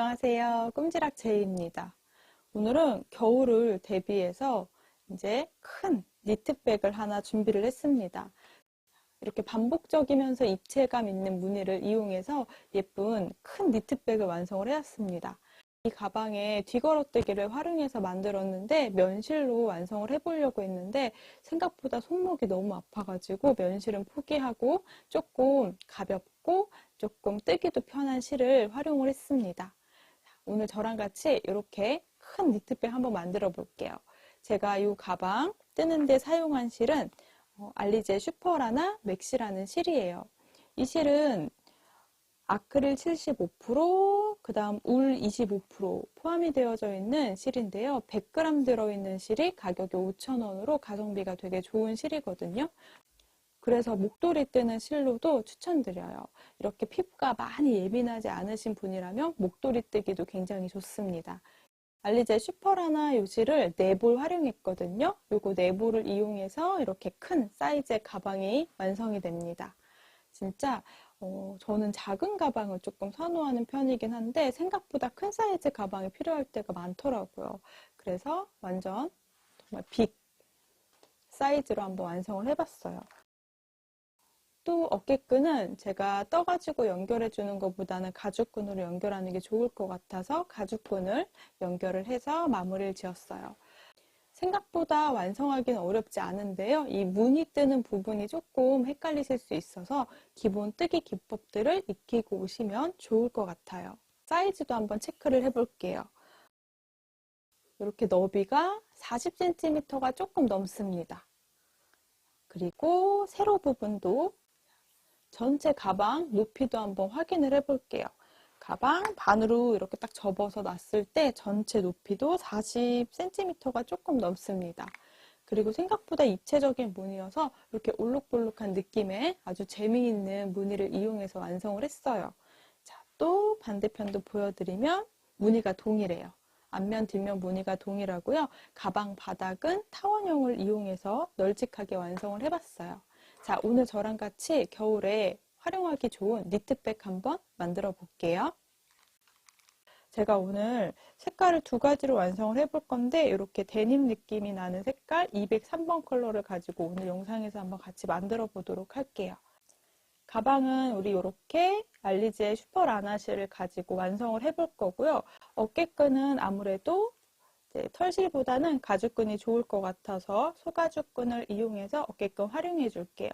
안녕하세요. 꿈지락 제이입니다. 오늘은 겨울을 대비해서 이제 큰 니트백을 하나 준비를 했습니다. 이렇게 반복적이면서 입체감 있는 무늬를 이용해서 예쁜 큰 니트백을 완성을 해왔습니다. 이 가방에 뒤걸어뜨기를 활용해서 만들었는데 면실로 완성을 해보려고 했는데 생각보다 손목이 너무 아파가지고 면실은 포기하고 조금 가볍고 조금 뜨기도 편한 실을 활용을 했습니다. 오늘 저랑 같이 이렇게 큰 니트백 한번 만들어 볼게요. 제가 이 가방 뜨는데 사용한 실은 알리제 슈퍼라나 맥시라는 실이에요. 이 실은 아크릴 75%, 그 다음 울 25% 포함이 되어져 있는 실인데요. 100g 들어있는 실이 가격이 5,000원으로 가성비가 되게 좋은 실이거든요. 그래서 목도리 뜨는 실로도 추천드려요. 이렇게 피부가 많이 예민하지 않으신 분이라면 목도리 뜨기도 굉장히 좋습니다. 알리제 슈퍼라나 요 실을 4볼 활용했거든요. 요거 4볼을 이용해서 이렇게 큰 사이즈의 가방이 완성이 됩니다. 진짜 저는 작은 가방을 조금 선호하는 편이긴 한데 생각보다 큰 사이즈 가방이 필요할 때가 많더라고요. 그래서 완전 정말 빅 사이즈로 한번 완성을 해봤어요. 또 어깨끈은 제가 떠가지고 연결해 주는 것보다는 가죽끈으로 연결하는 게 좋을 것 같아서 가죽끈을 연결을 해서 마무리를 지었어요. 생각보다 완성하기는 어렵지 않은데요. 이 무늬 뜨는 부분이 조금 헷갈리실 수 있어서 기본 뜨기 기법들을 익히고 오시면 좋을 것 같아요. 사이즈도 한번 체크를 해볼게요. 이렇게 너비가 40cm가 조금 넘습니다. 그리고 세로 부분도 전체 가방 높이도 한번 확인을 해볼게요. 가방 반으로 이렇게 딱 접어서 놨을 때 전체 높이도 40cm가 조금 넘습니다. 그리고 생각보다 입체적인 무늬여서 이렇게 올록볼록한 느낌의 아주 재미있는 무늬를 이용해서 완성을 했어요. 자, 또 반대편도 보여드리면 무늬가 동일해요. 앞면, 뒷면 무늬가 동일하고요. 가방 바닥은 타원형을 이용해서 널찍하게 완성을 해봤어요. 자, 오늘 저랑 같이 겨울에 활용하기 좋은 니트백 한번 만들어 볼게요. 제가 오늘 색깔을 2가지로 완성을 해볼 건데 이렇게 데님 느낌이 나는 색깔 203번 컬러를 가지고 오늘 영상에서 한번 같이 만들어 보도록 할게요. 가방은 우리 이렇게 알리제 슈퍼 라나실을 가지고 완성을 해볼 거고요. 어깨끈은 아무래도 털실보다는 가죽끈이 좋을 것 같아서 소가죽끈을 이용해서 어깨끈 활용해 줄게요.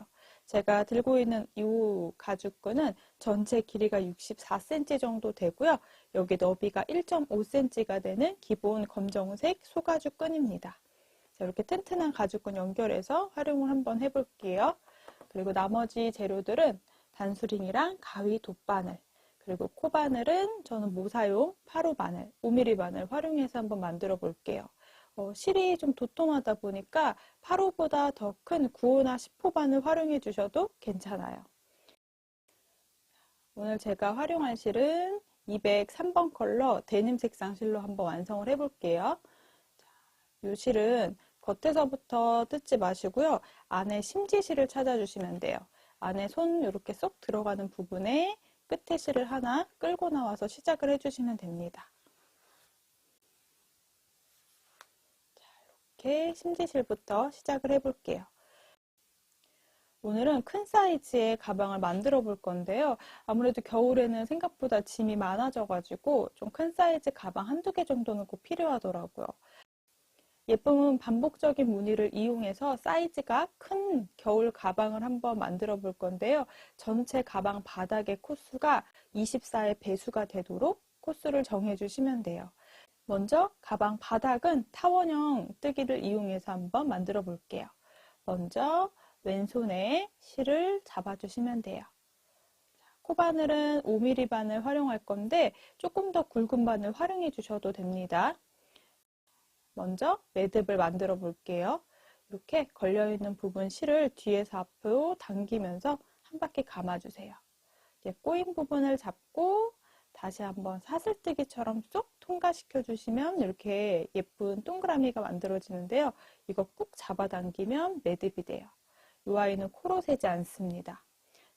제가 들고 있는 이 가죽끈은 전체 길이가 64cm 정도 되고요. 여기 너비가 1.5cm가 되는 기본 검정색 소가죽끈입니다. 자, 이렇게 튼튼한 가죽끈 연결해서 활용을 한번 해볼게요. 그리고 나머지 재료들은 단수링이랑 가위 돗바늘, 그리고 코바늘은 저는 모사용 8호 바늘, 5mm 바늘 활용해서 한번 만들어 볼게요. 실이 좀 도톰하다 보니까 8호보다 더 큰 9호나 10호 바늘 활용해 주셔도 괜찮아요. 오늘 제가 활용할 실은 203번 컬러 데님 색상 실로 한번 완성을 해볼게요. 이 실은 겉에서부터 뜯지 마시고요. 안에 심지실을 찾아주시면 돼요. 안에 손 이렇게 쏙 들어가는 부분에 끝에 실을 하나 끌고 나와서 시작을 해주시면 됩니다. 자, 이렇게 심지실부터 시작을 해볼게요. 오늘은 큰 사이즈의 가방을 만들어 볼 건데요. 아무래도 겨울에는 생각보다 짐이 많아져가지고 좀 큰 사이즈 가방 한두 개 정도는 꼭 필요하더라고요. 예쁜 반복적인 무늬를 이용해서 사이즈가 큰 겨울 가방을 한번 만들어 볼 건데요. 전체 가방 바닥의 코수가 24의 배수가 되도록 코수를 정해 주시면 돼요. 먼저 가방 바닥은 타원형 뜨기를 이용해서 한번 만들어 볼게요. 먼저 왼손에 실을 잡아 주시면 돼요. 코바늘은 5mm 바늘 활용할 건데 조금 더 굵은 바늘 활용해 주셔도 됩니다. 먼저 매듭을 만들어 볼게요. 이렇게 걸려있는 부분 실을 뒤에서 앞으로 당기면서 한 바퀴 감아주세요. 이제 꼬인 부분을 잡고 다시 한번 사슬뜨기처럼 쏙 통과시켜 주시면 이렇게 예쁜 동그라미가 만들어지는데요. 이거 꾹 잡아당기면 매듭이 돼요. 이 아이는 코로 세지 않습니다.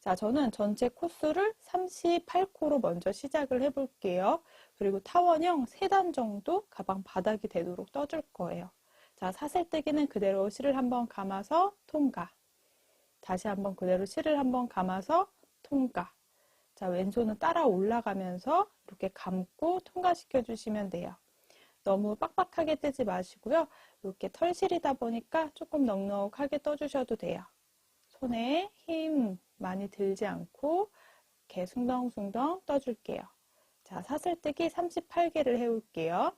자, 저는 전체 코스를 38코로 먼저 시작을 해볼게요. 그리고 타원형 3단 정도 가방 바닥이 되도록 떠줄 거예요. 자, 사슬뜨기는 그대로 실을 한번 감아서 통과. 다시 한번 그대로 실을 한번 감아서 통과. 자, 왼손은 따라 올라가면서 이렇게 감고 통과시켜 주시면 돼요. 너무 빡빡하게 뜨지 마시고요. 이렇게 털실이다 보니까 조금 넉넉하게 떠주셔도 돼요. 손에 힘 많이 들지 않고 이렇게 숭덩숭덩 떠줄게요. 자, 사슬뜨기 38개를 해올게요.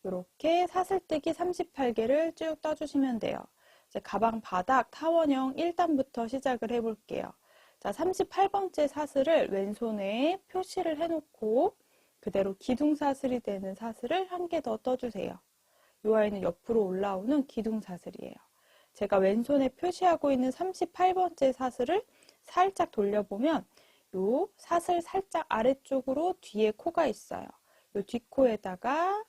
이렇게 사슬뜨기 38개를 쭉 떠주시면 돼요. 이제 가방 바닥 타원형 1단부터 시작을 해볼게요. 자, 38번째 사슬을 왼손에 표시를 해놓고 그대로 기둥사슬이 되는 사슬을 한 개 더 떠주세요. 이 아이는 옆으로 올라오는 기둥사슬이에요. 제가 왼손에 표시하고 있는 38번째 사슬을 살짝 돌려보면 이 사슬 살짝 아래쪽으로 뒤에 코가 있어요. 이 뒷코에다가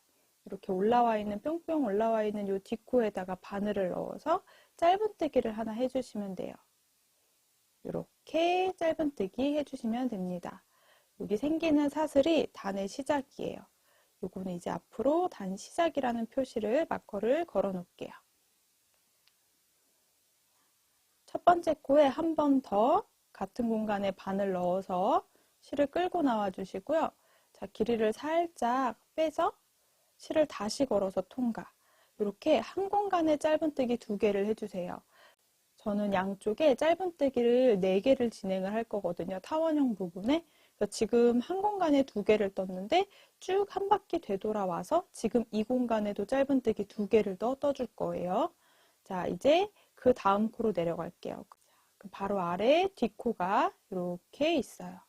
이렇게 올라와 있는 뿅뿅 올라와 있는 이 뒷코에다가 바늘을 넣어서 짧은뜨기를 하나 해주시면 돼요. 이렇게 짧은뜨기 해주시면 됩니다. 여기 생기는 사슬이 단의 시작이에요. 요거는 이제 앞으로 단 시작이라는 표시를 마커를 걸어 놓을게요. 첫 번째 코에 한 번 더 같은 공간에 바늘 넣어서 실을 끌고 나와 주시고요. 자, 길이를 살짝 빼서 실을 다시 걸어서 통과. 이렇게 한 공간에 짧은뜨기 2개를 해주세요. 저는 양쪽에 짧은뜨기를 4개를 진행을 할 거거든요. 타원형 부분에. 지금 한 공간에 2개를 떴는데 쭉 한 바퀴 되돌아와서 지금 이 공간에도 짧은뜨기 2개를 더 떠줄 거예요. 자, 이제 그 다음 코로 내려갈게요. 바로 아래 뒷코가 이렇게 있어요.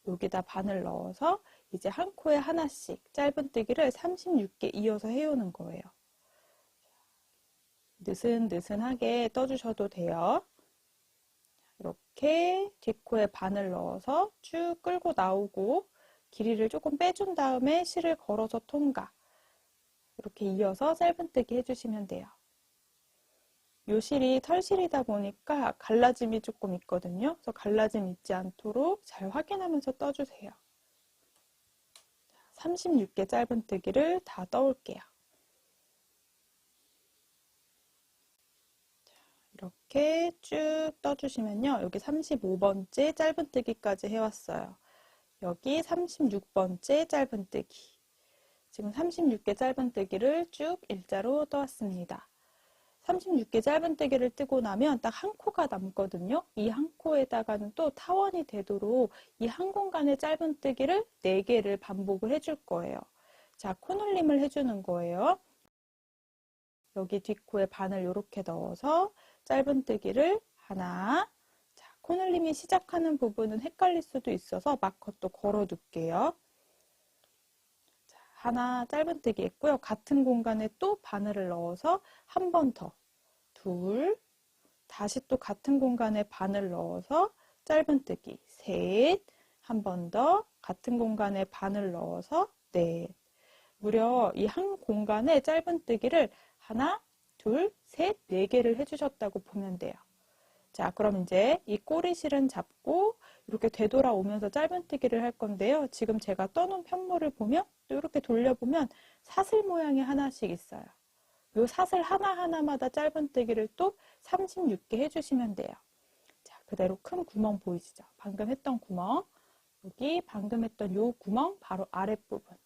여기다 바늘 넣어서 이제 한 코에 하나씩 짧은뜨기를 36개 이어서 해오는 거예요. 느슨느슨하게 떠주셔도 돼요. 이렇게 뒷코에 바늘 넣어서 쭉 끌고 나오고 길이를 조금 빼준 다음에 실을 걸어서 통과. 이렇게 이어서 짧은뜨기 해주시면 돼요. 요 실이 털실이다 보니까 갈라짐이 조금 있거든요. 그래서 갈라짐 있지 않도록 잘 확인하면서 떠주세요. 36개 짧은뜨기를 다 떠올게요. 이렇게 쭉 떠주시면요. 여기 35번째 짧은뜨기까지 해왔어요. 여기 36번째 짧은뜨기. 지금 36개 짧은뜨기를 쭉 일자로 떠왔습니다. 36개 짧은뜨기를 뜨고 나면 딱 한 코가 남거든요. 이 한 코에다가는 또 타원이 되도록 이 한 공간의 짧은뜨기를 4개를 반복을 해줄 거예요. 자, 코늘림을 해주는 거예요. 여기 뒷코에 바늘 이렇게 넣어서 짧은뜨기를 하나. 자, 코늘림이 시작하는 부분은 헷갈릴 수도 있어서 마커 또 걸어 둘게요. 자, 하나 짧은뜨기 했고요. 같은 공간에 또 바늘을 넣어서 한 번 더. 둘. 다시 또 같은 공간에 바늘 넣어서 짧은뜨기. 셋. 한 번 더. 같은 공간에 바늘 넣어서 넷. 무려 이 한 공간에 짧은뜨기를 하나, 둘, 셋, 4개를 해주셨다고 보면 돼요. 자, 그럼 이제 이 꼬리실은 잡고 이렇게 되돌아오면서 짧은뜨기를 할 건데요. 지금 제가 떠놓은 편모를 보면 또 이렇게 돌려보면 사슬 모양이 하나씩 있어요. 이 사슬 하나하나마다 짧은뜨기를 또 36개 해주시면 돼요. 자, 그대로 큰 구멍 보이시죠? 방금 했던 구멍. 여기 방금 했던 요 구멍 바로 아랫부분.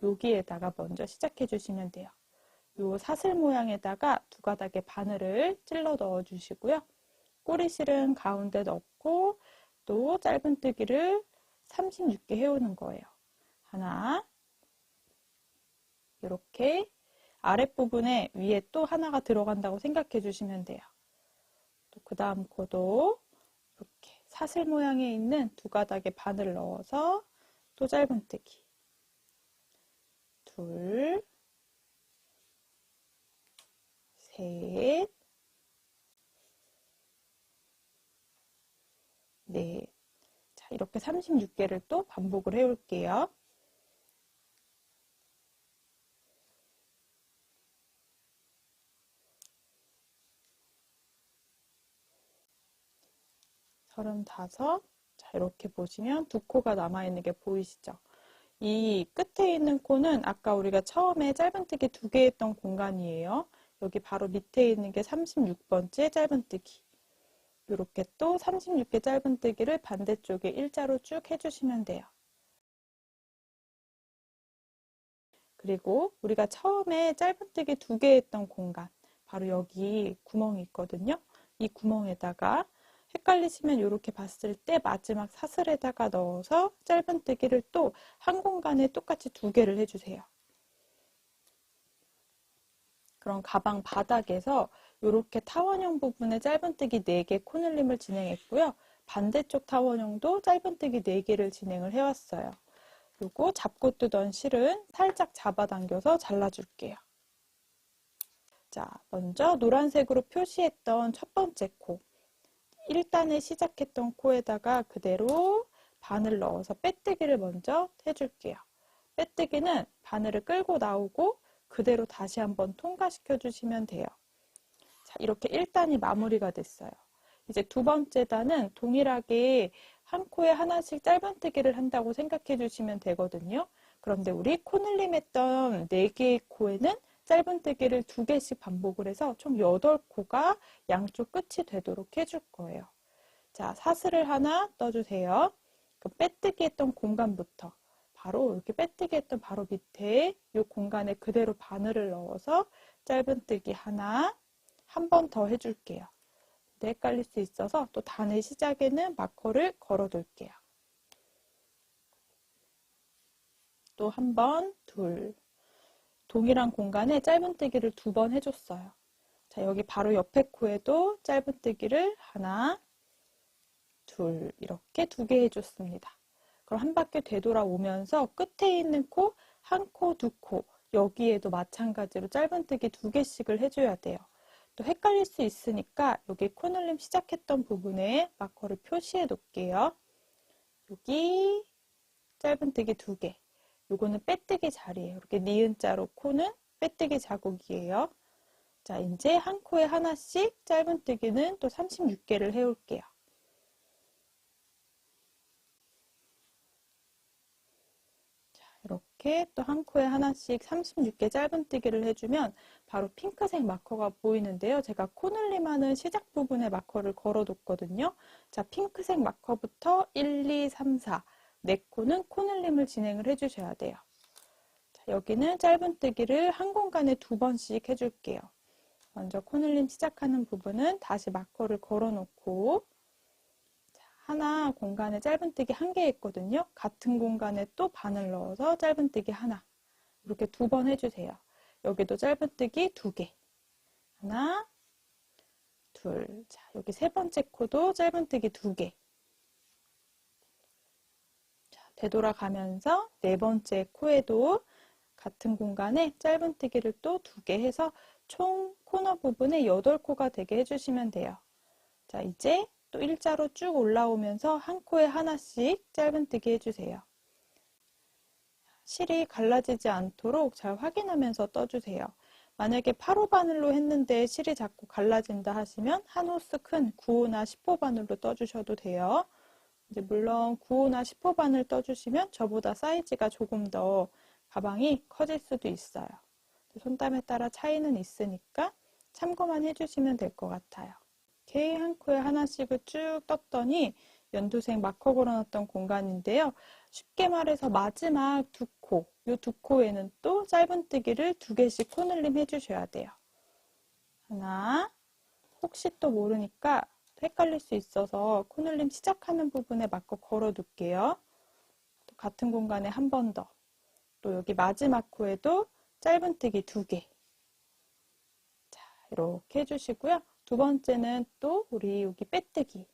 여기에다가 먼저 시작해 주시면 돼요. 요 사슬 모양에다가 2가닥의 바늘을 찔러 넣어 주시고요. 꼬리실은 가운데 넣고 또 짧은뜨기를 36개 해오는 거예요. 하나, 이렇게 아랫부분에 위에 또 하나가 들어간다고 생각해 주시면 돼요. 또 그 다음 코도 이렇게 사슬 모양에 있는 2가닥의 바늘을 넣어서 또 짧은뜨기. 둘, 셋, 넷. 자, 이렇게 36개를 또 반복을 해올게요. 35. 자, 이렇게 보시면 두 코가 남아있는 게 보이시죠? 이 끝에 있는 코는 아까 우리가 처음에 짧은뜨기 2개 했던 공간이에요. 여기 바로 밑에 있는 게 36번째 짧은뜨기. 이렇게 또 36개 짧은뜨기를 반대쪽에 일자로 쭉 해주시면 돼요. 그리고 우리가 처음에 짧은뜨기 2개 했던 공간, 바로 여기 구멍이 있거든요. 이 구멍에다가 헷갈리시면 이렇게 봤을 때 마지막 사슬에다가 넣어서 짧은뜨기를 또 한 공간에 똑같이 2개를 해주세요. 그럼 가방 바닥에서 이렇게 타원형 부분에 짧은뜨기 4개 코늘림을 진행했고요. 반대쪽 타원형도 짧은뜨기 4개를 진행을 해왔어요. 그리고 잡고 뜨던 실은 살짝 잡아당겨서 잘라줄게요. 자, 먼저 노란색으로 표시했던 첫 번째 코, 1단에 시작했던 코에다가 그대로 바늘 넣어서 빼뜨기를 먼저 해줄게요. 빼뜨기는 바늘을 끌고 나오고 그대로 다시 한번 통과시켜 주시면 돼요. 자, 이렇게 1단이 마무리가 됐어요. 이제 두 번째 단은 동일하게 한 코에 하나씩 짧은뜨기를 한다고 생각해 주시면 되거든요. 그런데 우리 코늘림 했던 4개의 코에는 짧은뜨기를 2개씩 반복을 해서 총 8코가 양쪽 끝이 되도록 해줄 거예요. 자, 사슬을 하나 떠주세요. 그 빼뜨기 했던 공간부터 바로 이렇게 빼뜨기 했던 바로 밑에 이 공간에 그대로 바늘을 넣어서 짧은뜨기 하나, 한 번 더 해줄게요. 헷갈릴 수 있어서 또 단의 시작에는 마커를 걸어 둘게요. 또 한 번, 둘. 동일한 공간에 짧은뜨기를 2번 해줬어요. 자, 여기 바로 옆에 코에도 짧은뜨기를 하나, 둘 이렇게 2개 해줬습니다. 그럼 한 바퀴 되돌아오면서 끝에 있는 코, 한 코, 2코 여기에도 마찬가지로 짧은뜨기 2개씩을 해줘야 돼요. 또 헷갈릴 수 있으니까 여기 코늘림 시작했던 부분에 마커를 표시해 놓을게요. 여기 짧은뜨기 2개. 요거는 빼뜨기 자리예요. 이렇게 니은자로 코는 빼뜨기 자국이에요. 자, 이제 한 코에 하나씩 짧은뜨기는 또 36개를 해올게요. 이렇게 또 한 코에 하나씩 36개 짧은뜨기를 해주면 바로 핑크색 마커가 보이는데요. 제가 코늘림 하는 시작 부분에 마커를 걸어뒀거든요. 자, 핑크색 마커부터 1, 2, 3, 4 4코는 코늘림을 진행을 해주셔야 돼요. 자, 여기는 짧은뜨기를 한 공간에 2번씩 해줄게요. 먼저 코늘림 시작하는 부분은 다시 마커를 걸어놓고 하나 공간에 짧은뜨기 1개 있거든요. 같은 공간에 또 바늘 넣어서 짧은뜨기 하나 이렇게 2번 해주세요. 여기도 짧은뜨기 2개 하나 둘. 자, 여기 세 번째 코도 짧은뜨기 2개. 자, 되돌아가면서 네 번째 코에도 같은 공간에 짧은뜨기를 또 2개 해서 총 코너 부분에 8코가 되게 해주시면 돼요. 자, 이제 또 일자로 쭉 올라오면서 한 코에 하나씩 짧은뜨기 해주세요. 실이 갈라지지 않도록 잘 확인하면서 떠주세요. 만약에 8호 바늘로 했는데 실이 자꾸 갈라진다 하시면 한 호스 큰 9호나 10호 바늘로 떠주셔도 돼요. 이제 물론 9호나 10호 바늘 떠주시면 저보다 사이즈가 조금 더 가방이 커질 수도 있어요. 손땀에 따라 차이는 있으니까 참고만 해주시면 될 것 같아요. 이렇게 한 코에 하나씩을 쭉 떴더니 연두색 마커 걸어놨던 공간인데요. 쉽게 말해서 마지막 2코, 이 2코에는 또 짧은뜨기를 2개씩 코늘림 해주셔야 돼요. 하나, 혹시 또 모르니까 헷갈릴 수 있어서 코늘림 시작하는 부분에 마커 걸어둘게요. 또 같은 공간에 한 번 더. 또 여기 마지막 코에도 짧은뜨기 2개. 자, 이렇게 해주시고요. 두 번째는 또 우리 여기 빼뜨기.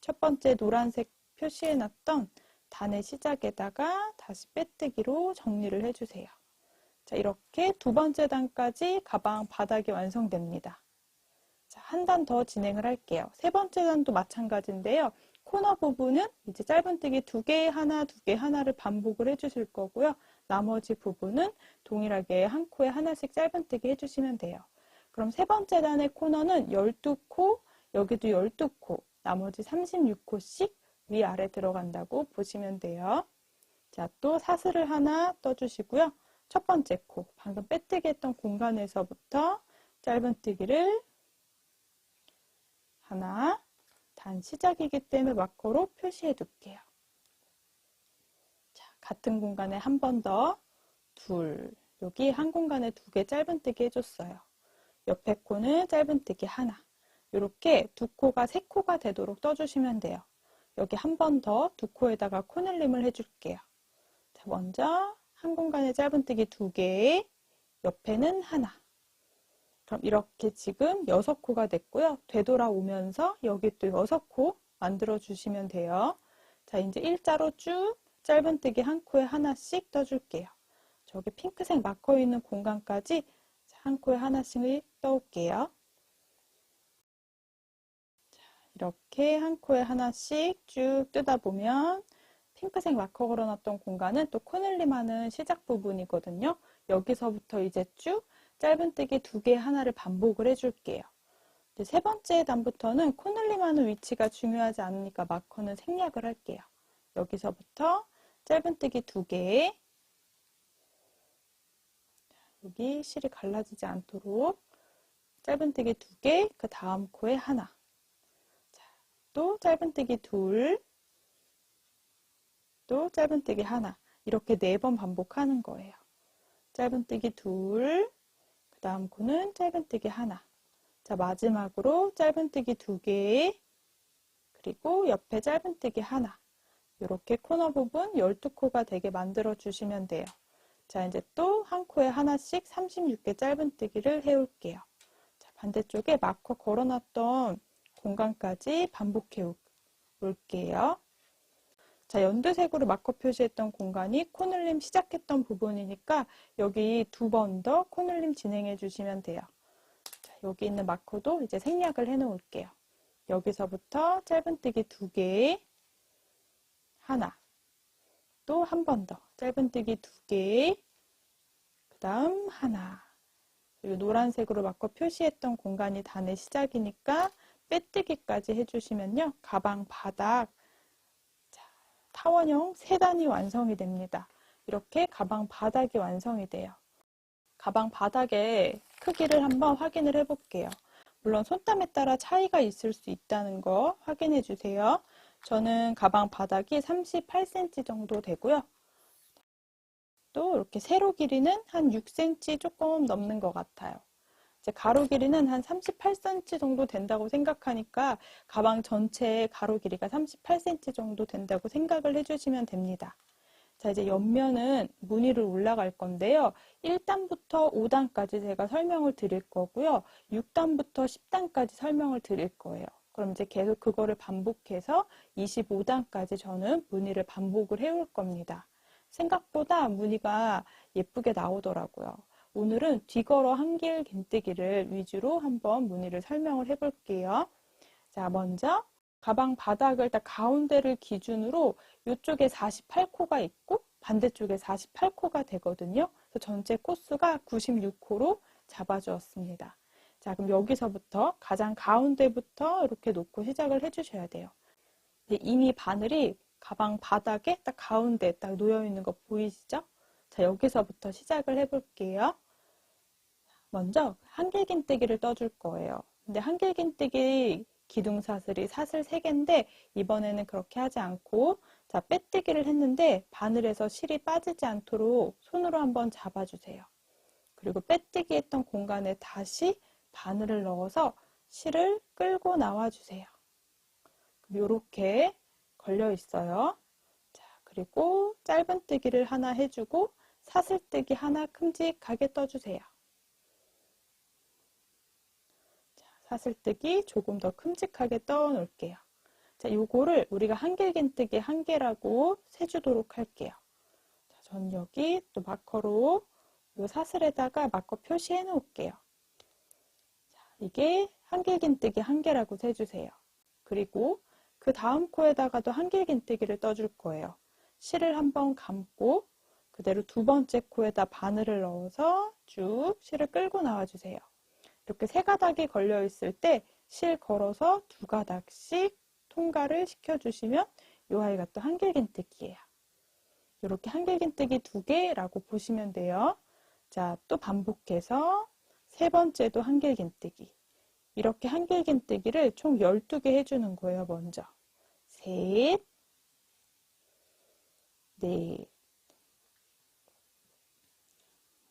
첫 번째 노란색 표시해놨던 단의 시작에다가 다시 빼뜨기로 정리를 해주세요. 자, 이렇게 두 번째 단까지 가방 바닥이 완성됩니다. 자, 한 단 더 진행을 할게요. 세 번째 단도 마찬가지인데요. 코너 부분은 이제 짧은뜨기 2개 하나, 2개 하나를 반복을 해주실 거고요. 나머지 부분은 동일하게 한 코에 하나씩 짧은뜨기 해주시면 돼요. 그럼 세 번째 단의 코너는 12코, 여기도 12코, 나머지 36코씩 위아래 들어간다고 보시면 돼요. 자, 또 사슬을 하나 떠주시고요. 첫 번째 코, 방금 빼뜨기 했던 공간에서부터 짧은뜨기를 하나, 단 시작이기 때문에 마커로 표시해 둘게요. 자, 같은 공간에 한 번 더, 둘, 여기 한 공간에 2개 짧은뜨기 해줬어요. 옆에 코는 짧은뜨기 하나. 이렇게 두 코가 3코가 되도록 떠주시면 돼요. 여기 한 번 더 2코에다가 코늘림을 해줄게요. 자, 먼저 한 공간에 짧은뜨기 2개, 옆에는 하나. 그럼 이렇게 지금 6코가 됐고요. 되돌아오면서 여기 또 6코 만들어 주시면 돼요. 자, 이제 일자로 쭉 짧은뜨기 한 코에 하나씩 떠줄게요. 저기 핑크색 마커 있는 공간까지 한 코에 하나씩 떠올게요. 자, 이렇게 한 코에 하나씩 쭉 뜨다 보면 핑크색 마커 걸어놨던 공간은 또 코늘림하는 시작 부분이거든요. 여기서부터 이제 쭉 짧은뜨기 2개 하나를 반복을 해줄게요. 이제 세 번째 단부터는 코늘림하는 위치가 중요하지 않으니까 마커는 생략을 할게요. 여기서부터 짧은뜨기 2개, 여기 실이 갈라지지 않도록 짧은뜨기 2개, 그 다음 코에 하나. 자, 또 짧은뜨기 2, 또 짧은뜨기 하나. 이렇게 4번 반복하는 거예요. 짧은뜨기 2, 그 다음 코는 짧은뜨기 하나. 자, 마지막으로 짧은뜨기 2개, 그리고 옆에 짧은뜨기 하나. 이렇게 코너 부분 12코가 되게 만들어 주시면 돼요. 자, 이제 또 한 코에 하나씩 36개 짧은뜨기를 해올게요. 자, 반대쪽에 마커 걸어놨던 공간까지 반복해 올게요. 자, 연두색으로 마커 표시했던 공간이 코늘림 시작했던 부분이니까 여기 2번 더 코늘림 진행해 주시면 돼요. 자, 여기 있는 마커도 이제 생략을 해 놓을게요. 여기서부터 짧은뜨기 2개, 하나, 또 한 번 더 짧은뜨기 2개, 그 다음 하나. 그리고 노란색으로 마커 표시했던 공간이 단의 시작이니까 빼뜨기까지 해주시면요. 가방 바닥 타원형 3단이 완성이 됩니다. 이렇게 가방 바닥이 완성이 돼요. 가방 바닥의 크기를 한번 확인을 해볼게요. 물론 손땀에 따라 차이가 있을 수 있다는 거 확인해 주세요. 저는 가방 바닥이 38cm 정도 되고요. 또 이렇게 세로 길이는 한 6cm 조금 넘는 것 같아요. 이제 가로 길이는 한 38cm 정도 된다고 생각하니까 가방 전체의 가로 길이가 38cm 정도 된다고 생각을 해주시면 됩니다. 자, 이제 옆면은 무늬를 올라갈 건데요. 1단부터 5단까지 제가 설명을 드릴 거고요. 6단부터 10단까지 설명을 드릴 거예요. 그럼 이제 계속 그거를 반복해서 25단까지 저는 무늬를 반복을 해올 겁니다. 생각보다 무늬가 예쁘게 나오더라고요. 오늘은 뒤걸어 한길 긴뜨기를 위주로 한번 무늬를 설명을 해볼게요. 자, 먼저 가방 바닥을 딱 가운데를 기준으로 이쪽에 48코가 있고 반대쪽에 48코가 되거든요. 그래서 전체 코수가 96코로 잡아주었습니다. 자, 그럼 여기서부터 가장 가운데부터 이렇게 놓고 시작을 해주셔야 돼요. 이미 바늘이 가방 바닥에 딱 가운데 딱 놓여 있는 거 보이시죠? 자, 여기서부터 시작을 해볼게요. 먼저 한길긴뜨기를 떠줄 거예요. 근데 한길긴뜨기 기둥사슬이 사슬 3개인데 이번에는 그렇게 하지 않고 자, 빼뜨기를 했는데 바늘에서 실이 빠지지 않도록 손으로 한번 잡아주세요. 그리고 빼뜨기 했던 공간에 다시 바늘을 넣어서 실을 끌고 나와주세요. 이렇게 걸려 있어요. 자, 그리고 짧은뜨기를 하나 해주고 사슬뜨기 하나 큼직하게 떠주세요. 자, 사슬뜨기 조금 더 큼직하게 떠 놓을게요. 자, 요거를 우리가 한길긴뜨기 1개라고 세주도록 할게요. 자, 전 여기 또 마커로 요 사슬에다가 마커 표시해 놓을게요. 자, 이게 한길긴뜨기 1개라고 세주세요. 그리고 그 다음 코에다가도 한길긴뜨기를 떠줄 거예요. 실을 한번 감고 그대로 2번째 코에다 바늘을 넣어서 쭉 실을 끌고 나와주세요. 이렇게 3가닥이 걸려 있을 때 실 걸어서 2가닥씩 통과를 시켜주시면 이 아이가 또 한길긴뜨기예요. 이렇게 한길긴뜨기 2개라고 보시면 돼요. 자, 또 반복해서 세 번째도 한길긴뜨기. 이렇게 한길긴뜨기를 총 12개 해주는 거예요. 먼저 셋, 넷.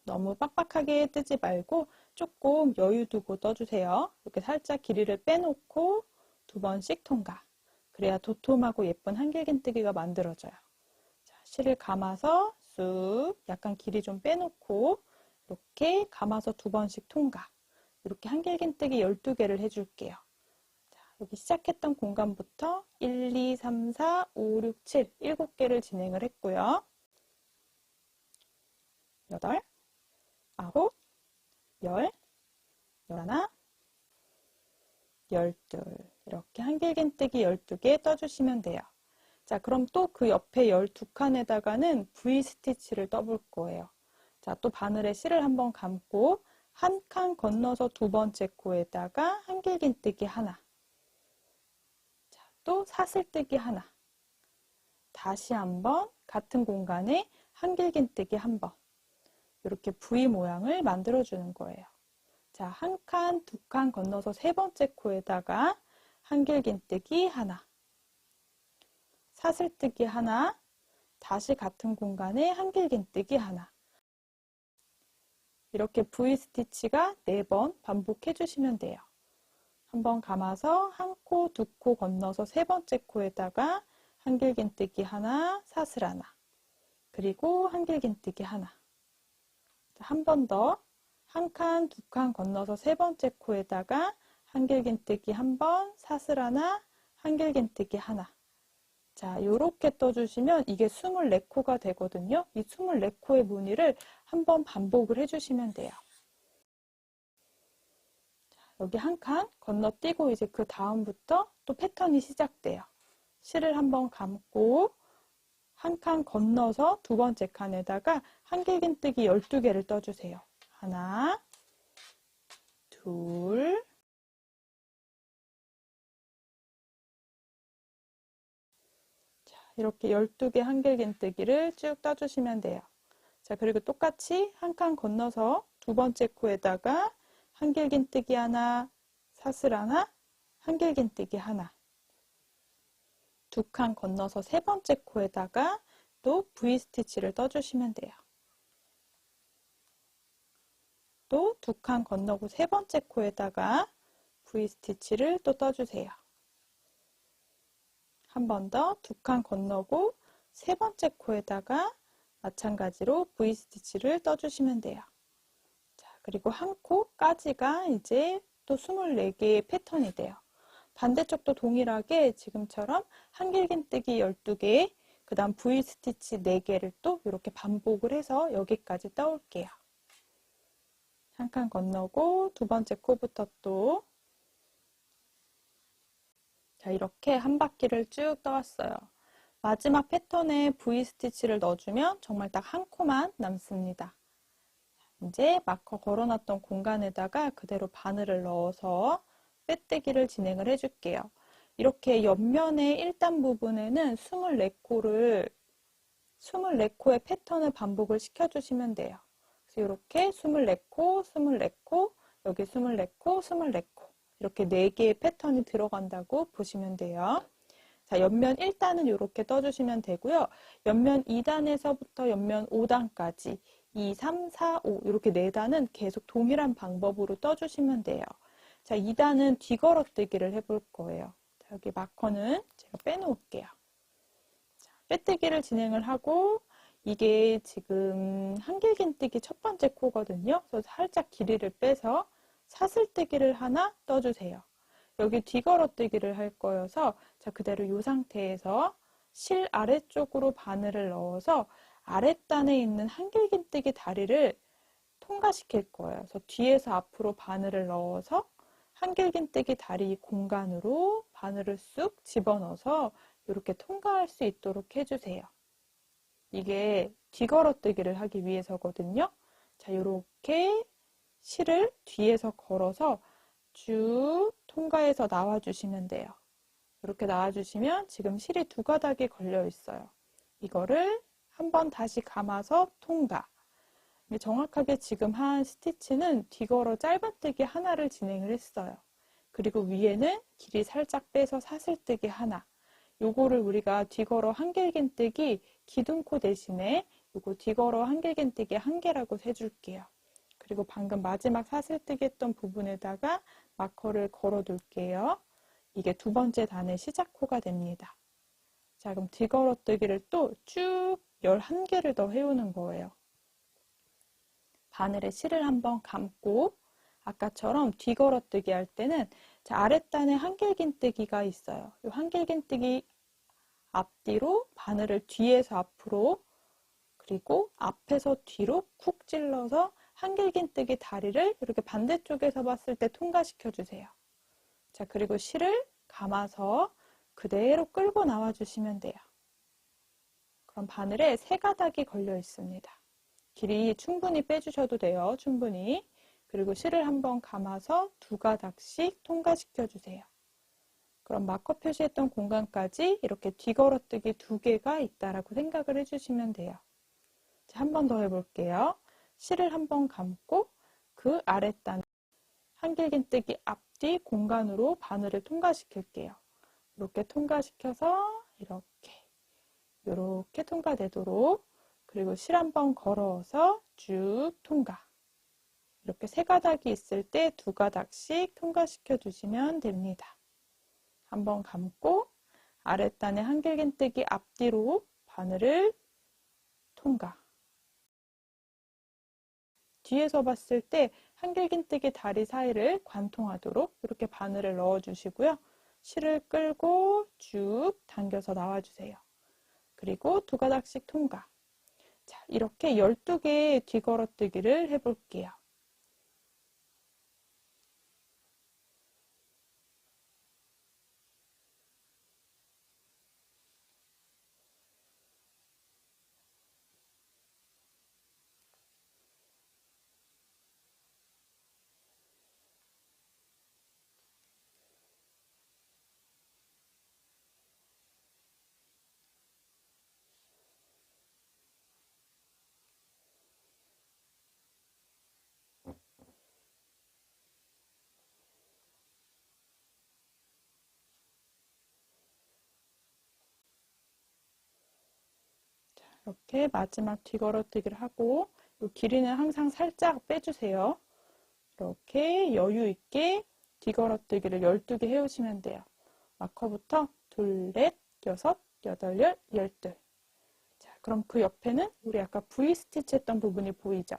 너무 빡빡하게 뜨지 말고 조금 여유 두고 떠주세요. 이렇게 살짝 길이를 빼놓고 2번씩 통과. 그래야 도톰하고 예쁜 한길긴뜨기가 만들어져요. 자, 실을 감아서 쑥 약간 길이 좀 빼놓고 이렇게 감아서 2번씩 통과. 이렇게 한길긴뜨기 12개를 해줄게요. 자, 여기 시작했던 공간부터 1, 2, 3, 4, 5, 6, 7, 7개를 진행을 했고요. 8, 9, 10, 11, 12 이렇게 한길긴뜨기 12개 떠주시면 돼요. 자, 그럼 또 그 옆에 12칸에다가는 V스티치를 떠볼 거예요. 자, 또 바늘에 실을 한번 감고 한 칸 건너서 2번째 코에다가 한길긴뜨기 하나. 자, 또 사슬뜨기 하나. 다시 한번 같은 공간에 한길긴뜨기 한 번. 이렇게 V 모양을 만들어주는 거예요. 자, 한 칸, 2칸 건너서 3번째 코에다가 한길긴뜨기 하나, 사슬뜨기 하나, 다시 같은 공간에 한길긴뜨기 하나. 이렇게 V스티치가 4번 반복해 주시면 돼요. 한번 감아서 한 코, 2코 건너서 3번째 코에다가 한길긴뜨기 하나, 사슬 하나, 그리고 한길긴뜨기 하나. 한 번 더 한 칸, 2칸 건너서 3번째 코에다가 한길긴뜨기 한 번, 사슬 하나, 한길긴뜨기 하나. 자, 요렇게 떠주시면 이게 24코가 되거든요. 이 24코의 무늬를 한번 반복을 해주시면 돼요. 자, 여기 한 칸 건너뛰고 이제 그 다음부터 또 패턴이 시작돼요. 실을 한번 감고 한 칸 건너서 2번째 칸에다가 한길긴뜨기 12개를 떠주세요. 하나, 둘, 자, 이렇게 12개 한길긴뜨기를 쭉 떠주시면 돼요. 자, 그리고 똑같이 한 칸 건너서 2번째 코에다가 한길긴뜨기 하나, 사슬 하나, 한길긴뜨기 하나. 2칸 건너서 3번째 코에다가 또 V스티치를 떠주시면 돼요. 또 2칸 건너고 3번째 코에다가 V스티치를 또 떠주세요. 한 번 더 2칸 건너고 3번째 코에다가 마찬가지로 V스티치를 떠주시면 돼요. 자, 그리고 한 코까지가 이제 또 24개의 패턴이 돼요. 반대쪽도 동일하게 지금처럼 한길긴뜨기 12개, 그 다음 V스티치 4개를 또 이렇게 반복을 해서 여기까지 떠올게요. 한 칸 건너고 2번째 코부터 또 자, 이렇게 한 바퀴를 쭉 떠왔어요. 마지막 패턴에 V스티치를 넣어주면 정말 딱 한 코만 남습니다. 이제 마커 걸어놨던 공간에다가 그대로 바늘을 넣어서 빼뜨기를 진행을 해줄게요. 이렇게 옆면의 1단 부분에는 24코의 패턴을 반복을 시켜주시면 돼요. 그래서 이렇게 24코, 24코, 여기 24코, 24코 이렇게 4개의 패턴이 들어간다고 보시면 돼요. 자, 옆면 1단은 이렇게 떠주시면 되고요. 옆면 2단에서부터 옆면 5단까지 2, 3, 4, 5 이렇게 4단은 계속 동일한 방법으로 떠주시면 돼요. 자, 2단은 뒤걸어뜨기를 해볼 거예요. 자, 여기 마커는 제가 빼놓을게요. 자, 빼뜨기를 진행을 하고 이게 지금 한길긴뜨기 첫 번째 코거든요. 그래서 살짝 길이를 빼서 사슬뜨기를 하나 떠주세요. 여기 뒤걸어뜨기를 할 거여서 자, 그대로 이 상태에서 실 아래쪽으로 바늘을 넣어서 아랫단에 있는 한길긴뜨기 다리를 통과시킬 거예요. 그래서 뒤에서 앞으로 바늘을 넣어서 한길긴뜨기 다리 공간으로 바늘을 쑥 집어넣어서 이렇게 통과할 수 있도록 해주세요. 이게 뒤걸어뜨기를 하기 위해서거든요. 자, 이렇게 실을 뒤에서 걸어서 쭉 통과해서 나와주시면 돼요. 이렇게 나와주시면 지금 실이 두 가닥이 걸려 있어요. 이거를 한번 다시 감아서 통과. 정확하게 지금 한 스티치는 뒤걸어 짧은뜨기 하나를 진행을 했어요. 그리고 위에는 길이 살짝 빼서 사슬뜨기 하나. 요거를 우리가 뒤걸어 한길긴뜨기 기둥코 대신에 요거 뒤걸어 한길긴뜨기 한 개라고 해줄게요. 그리고 방금 마지막 사슬뜨기 했던 부분에다가 마커를 걸어 둘게요. 이게 두 번째 단의 시작코가 됩니다. 자, 그럼 뒤걸어뜨기를 또 쭉 11개를 더 해오는 거예요. 바늘에 실을 한번 감고 아까처럼 뒤걸어뜨기 할 때는 자, 아랫단에 한길긴뜨기가 있어요. 이 한길긴뜨기 앞뒤로 바늘을 뒤에서 앞으로 그리고 앞에서 뒤로 쿡 찔러서 한길긴뜨기 다리를 이렇게 반대쪽에서 봤을 때 통과시켜 주세요. 자, 그리고 실을 감아서 그대로 끌고 나와 주시면 돼요. 그럼 바늘에 세 가닥이 걸려 있습니다. 길이 충분히 빼주셔도 돼요. 충분히. 그리고 실을 한번 감아서 두 가닥씩 통과시켜 주세요. 그럼 마커 표시했던 공간까지 이렇게 뒤걸어뜨기 두 개가 있다라고 생각을 해주시면 돼요. 자, 한 번 더 해볼게요. 실을 한번 감고 그 아랫단 한길긴뜨기 앞뒤 공간으로 바늘을 통과시킬게요. 이렇게 통과시켜서 이렇게 통과되도록 그리고 실 한번 걸어서 쭉 통과. 이렇게 세 가닥이 있을 때 두 가닥씩 통과시켜 주시면 됩니다. 한번 감고 아랫단에 한길긴뜨기 앞뒤로 바늘을 통과. 뒤에서 봤을 때 한길긴뜨기 다리 사이를 관통하도록 이렇게 바늘을 넣어 주시고요. 실을 끌고 쭉 당겨서 나와주세요. 그리고 두 가닥씩 통과. 자, 이렇게 12개의 뒤걸어뜨기를 해볼게요. 이렇게 마지막 뒤걸어뜨기를 하고 이 길이는 항상 살짝 빼주세요. 이렇게 여유 있게 뒤걸어뜨기를 12개 해오시면 돼요. 마커부터 둘, 넷, 여섯, 여덟, 열, 12. 자, 그럼 그 옆에는 우리 아까 V스티치 했던 부분이 보이죠?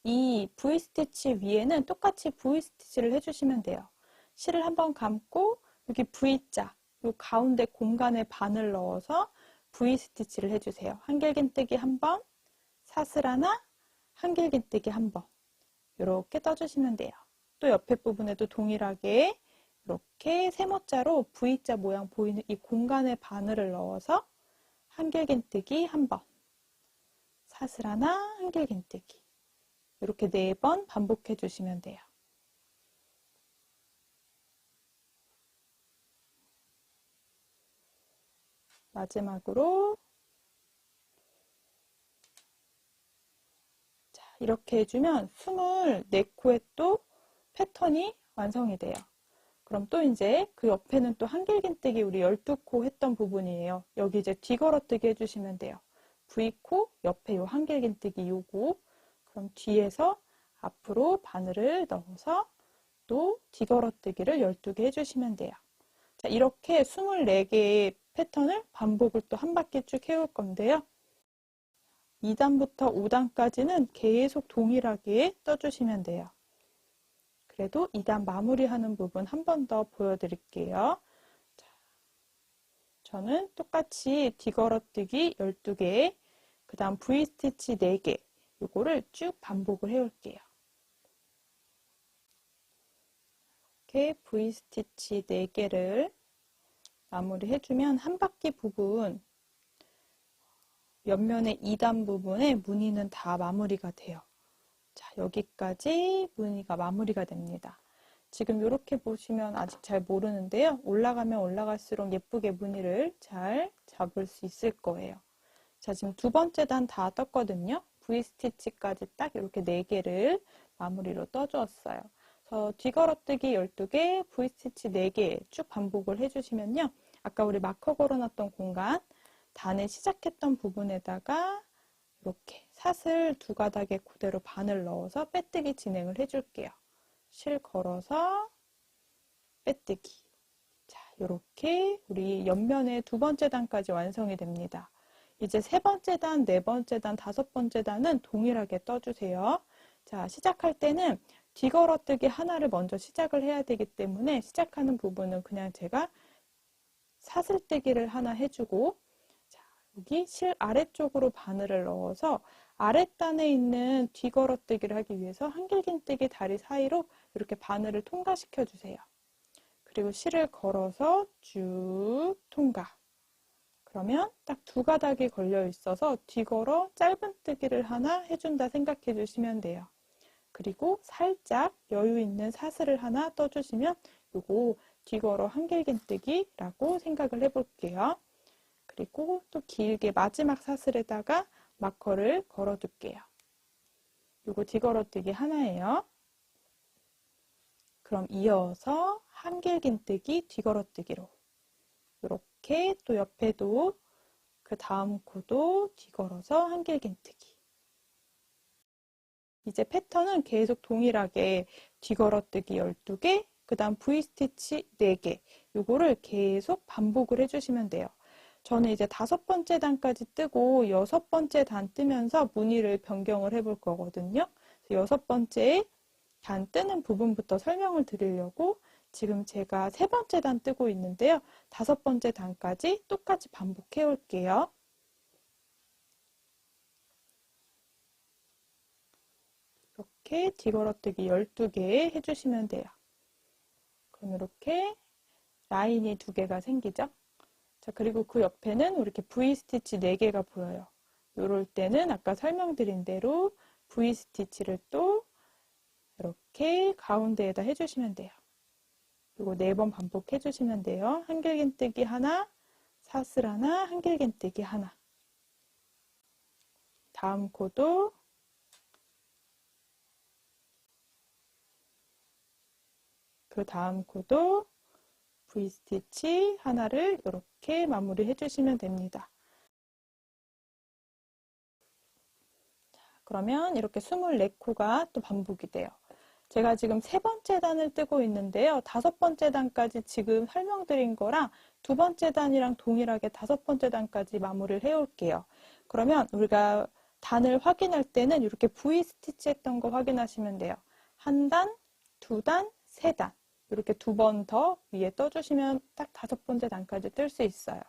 이 V스티치 위에는 똑같이 V스티치를 해주시면 돼요. 실을 한번 감고 여기 V자, 이 가운데 공간에 바늘 넣어서 V스티치를 해주세요. 한길긴뜨기 한 번, 사슬 하나, 한길긴뜨기 한 번. 이렇게 떠주시면 돼요. 또 옆에 부분에도 동일하게 이렇게 세모자로 V자 모양 보이는 이 공간에 바늘을 넣어서 한길긴뜨기 한 번, 사슬 하나, 한길긴뜨기. 이렇게 4번 반복해 주시면 돼요. 마지막으로 자, 이렇게 해주면 24코의 또 패턴이 완성이 돼요. 그럼 또 이제 그 옆에는 또 한길긴뜨기 우리 12코 했던 부분이에요. 여기 이제 뒤걸어뜨기 해주시면 돼요. V코 옆에 요 한길긴뜨기 요거 그럼 뒤에서 앞으로 바늘을 넣어서 또 뒤걸어뜨기를 12개 해주시면 돼요. 자, 이렇게 24개의 패턴을 반복을 또 한 바퀴 쭉 해올 건데요. 2단부터 5단까지는 계속 동일하게 떠주시면 돼요. 그래도 2단 마무리하는 부분 한 번 더 보여드릴게요. 자, 저는 똑같이 뒤걸어뜨기 12개, 그 다음 V스티치 4개, 요거를 쭉 반복을 해올게요. 이렇게 V스티치 4개를 마무리해주면 한 바퀴 부분 옆면의 2단 부분에 무늬는 다 마무리가 돼요. 자, 여기까지 무늬가 마무리가 됩니다. 지금 이렇게 보시면 아직 잘 모르는데요. 올라가면 올라갈수록 예쁘게 무늬를 잘 잡을 수 있을 거예요. 자, 지금 두 번째 단 다 떴거든요. V스티치까지 딱 이렇게 4개를 마무리로 떠주었어요. 그래서 뒤걸어뜨기 12개, V스티치 4개 쭉 반복을 해주시면요. 아까 우리 마커 걸어놨던 공간, 단을 시작했던 부분에다가 이렇게 사슬 2가닥에 그대로 바늘 넣어서 빼뜨기 진행을 해줄게요. 실 걸어서 빼뜨기. 자, 이렇게 우리 옆면의 두 번째 단까지 완성이 됩니다. 이제 세 번째 단, 네 번째 단, 다섯 번째 단은 동일하게 떠주세요. 자, 시작할 때는 뒤걸어뜨기 하나를 먼저 시작을 해야 되기 때문에 시작하는 부분은 그냥 제가 사슬뜨기를 하나 해주고, 자, 여기 실 아래쪽으로 바늘을 넣어서 아랫단에 있는 뒤걸어뜨기를 하기 위해서 한길긴뜨기 다리 사이로 이렇게 바늘을 통과시켜 주세요. 그리고 실을 걸어서 쭉 통과. 그러면 딱 2가닥이 걸려 있어서 뒤걸어 짧은 뜨기를 하나 해준다 생각해 주시면 돼요. 그리고 살짝 여유 있는 사슬을 하나 떠주시면 요거 뒤걸어 한길긴뜨기라고 생각을 해볼게요. 그리고 또 길게 마지막 사슬에다가 마커를 걸어 둘게요. 요거 뒤걸어뜨기 하나예요. 그럼 이어서 한길긴뜨기 뒤걸어뜨기로 이렇게 또 옆에도 그 다음 코도 뒤걸어서 한길긴뜨기. 이제 패턴은 계속 동일하게 뒤걸어뜨기 12개, 그 다음 V스티치 4개 요거를 계속 반복을 해주시면 돼요. 저는 이제 5번째 단까지 뜨고 6번째 단 뜨면서 무늬를 변경을 해볼 거거든요. 6번째 단 뜨는 부분부터 설명을 드리려고 지금 제가 3번째 단 뜨고 있는데요. 5번째 단까지 똑같이 반복해 올게요. 이렇게 뒤걸어뜨기 12개 해주시면 돼요. 그럼 이렇게 라인이 2개가 생기죠? 자, 그리고 그 옆에는 이렇게 V스티치 4개가 보여요. 이럴 때는 아까 설명드린 대로 V스티치를 또 이렇게 가운데에다 해주시면 돼요. 그리고 4번 반복해 주시면 돼요. 한길긴뜨기 하나, 사슬 하나, 한길긴뜨기 하나. 다음 코도 그 다음 코도 V스티치 하나를 이렇게 마무리 해주시면 됩니다. 자, 그러면 이렇게 24코가 또 반복이 돼요. 제가 지금 3번째 단을 뜨고 있는데요. 5번째 단까지 지금 설명드린 거랑 2번째 단이랑 동일하게 5번째 단까지 마무리를 해올게요. 그러면 우리가 단을 확인할 때는 이렇게 V스티치 했던 거 확인하시면 돼요. 1단, 2단, 3단. 이렇게 2번 더 위에 떠주시면 딱 5번째 단까지 뜰 수 있어요.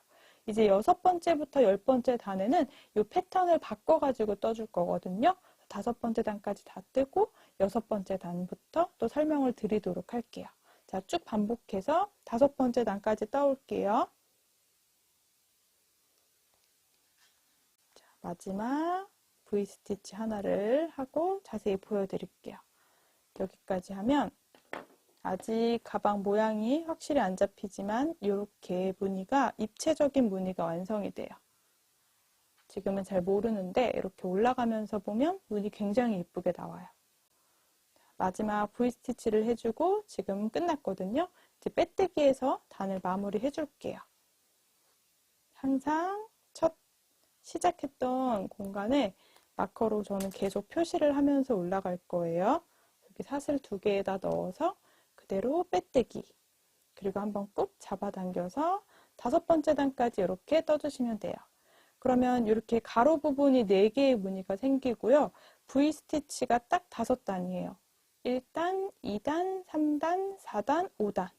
이제 6번째부터 10번째 단에는 이 패턴을 바꿔가지고 떠줄 거거든요. 5번째 단까지 다 뜨고 6번째 단부터 또 설명을 드리도록 할게요. 자, 쭉 반복해서 5번째 단까지 떠올게요. 자, 마지막 V스티치 하나를 하고 자세히 보여드릴게요. 여기까지 하면 아직 가방 모양이 확실히 안 잡히지만 이렇게 무늬가 입체적인 무늬가 완성이 돼요. 지금은 잘 모르는데 이렇게 올라가면서 보면 무늬 굉장히 예쁘게 나와요. 마지막 V스티치를 해주고 지금 끝났거든요. 이제 빼뜨기에서 단을 마무리 해줄게요. 항상 첫 시작했던 공간에 마커로 저는 계속 표시를 하면서 올라갈 거예요. 여기 사슬 2개에다 넣어서 그대로 빼뜨기. 그리고 한번 꾹 잡아당겨서 5번째 단까지 이렇게 떠주시면 돼요. 그러면 이렇게 가로 부분이 4개의 무늬가 생기고요. V스티치가 딱 5단이에요. 1단, 2단, 3단, 4단, 5단.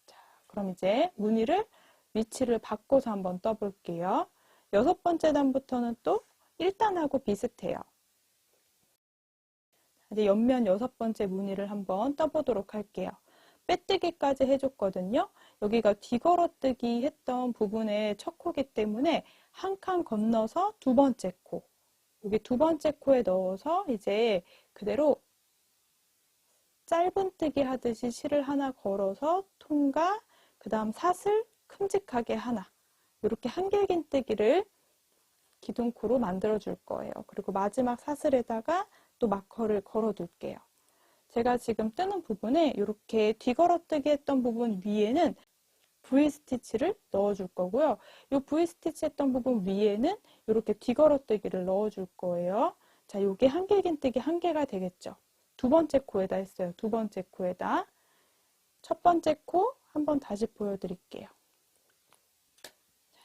자, 그럼 이제 무늬를 위치를 바꿔서 한번 떠볼게요. 6번째 단부터는 또 1단하고 비슷해요. 이제 옆면 6번째 무늬를 한번 떠보도록 할게요. 빼뜨기까지 해줬거든요. 여기가 뒤걸어뜨기 했던 부분의 첫 코기 때문에 한 칸 건너서 2번째 코. 여기 2번째 코에 넣어서 이제 그대로 짧은뜨기 하듯이 실을 하나 걸어서 통과, 그 다음 사슬 큼직하게 하나, 이렇게 한길긴뜨기를 기둥코로 만들어 줄 거예요. 그리고 마지막 사슬에다가 또 마커를 걸어 둘게요. 제가 지금 뜨는 부분에 이렇게 뒤걸어뜨기 했던 부분 위에는 V스티치를 넣어줄 거고요. 이 V스티치 했던 부분 위에는 이렇게 뒤걸어뜨기를 넣어줄 거예요. 자, 요게 한길긴뜨기 한 개가 되겠죠. 두 번째 코에다 했어요. 두 번째 코에다. 첫 번째 코 한번 다시 보여드릴게요.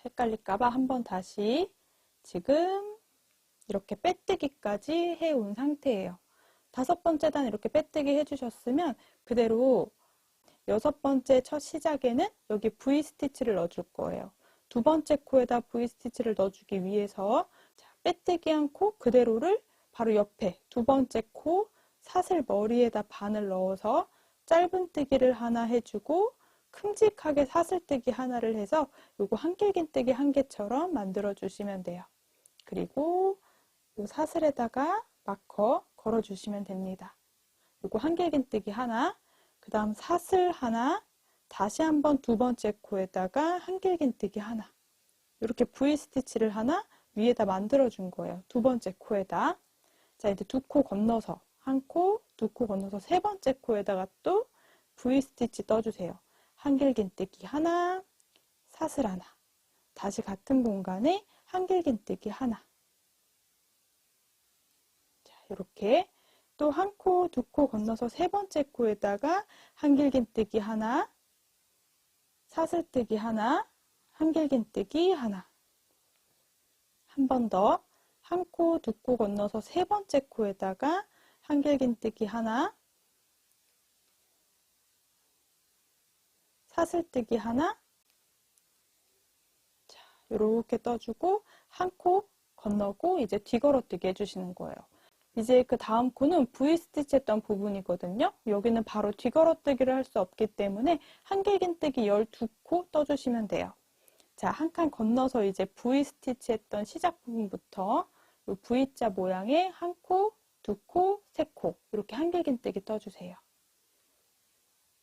헷갈릴까봐 한번 다시. 지금 이렇게 빼뜨기까지 해온 상태예요. 다섯 번째 단 이렇게 빼뜨기 해주셨으면 그대로 여섯 번째 첫 시작에는 여기 V스티치를 넣어줄 거예요. 두 번째 코에다 V스티치를 넣어주기 위해서 빼뜨기 한 코 그대로를 바로 옆에 두 번째 코 사슬 머리에다 바늘 넣어서 짧은뜨기를 하나 해주고 큼직하게 사슬뜨기 하나를 해서 요거 한길긴뜨기 한 개처럼 만들어 주시면 돼요. 그리고 요 사슬에다가 마커 걸어 주시면 됩니다. 요거 한길긴뜨기 하나, 그 다음 사슬 하나, 다시 한번 두 번째 코에다가 한길긴뜨기 하나, 이렇게 V스티치를 하나 위에다 만들어 준 거예요. 두 번째 코에다. 자, 이제 두 코 건너서 한 코, 두 코 건너서 세 번째 코에다가 또 V스티치 떠주세요. 한길긴뜨기 하나, 사슬 하나, 다시 같은 공간에 한길긴뜨기 하나. 자, 이렇게 또 한 코, 두 코 건너서 세 번째 코에다가 한길긴뜨기 하나, 사슬뜨기 하나, 한길긴뜨기 하나. 한 번 더 한 코, 두 코 건너서 세 번째 코에다가 한길긴뜨기 하나, 사슬뜨기 하나. 자, 이렇게 떠주고 한 코 건너고 이제 뒤걸어뜨기 해주시는 거예요. 이제 그 다음 코는 V스티치 했던 부분이거든요. 여기는 바로 뒤걸어뜨기를 할 수 없기 때문에 한길긴뜨기 12코 떠주시면 돼요. 자, 한 칸 건너서 이제 V스티치 했던 시작 부분부터 이 V자 모양의 한 코, 두 코, 세 코 이렇게 한길긴뜨기 떠주세요.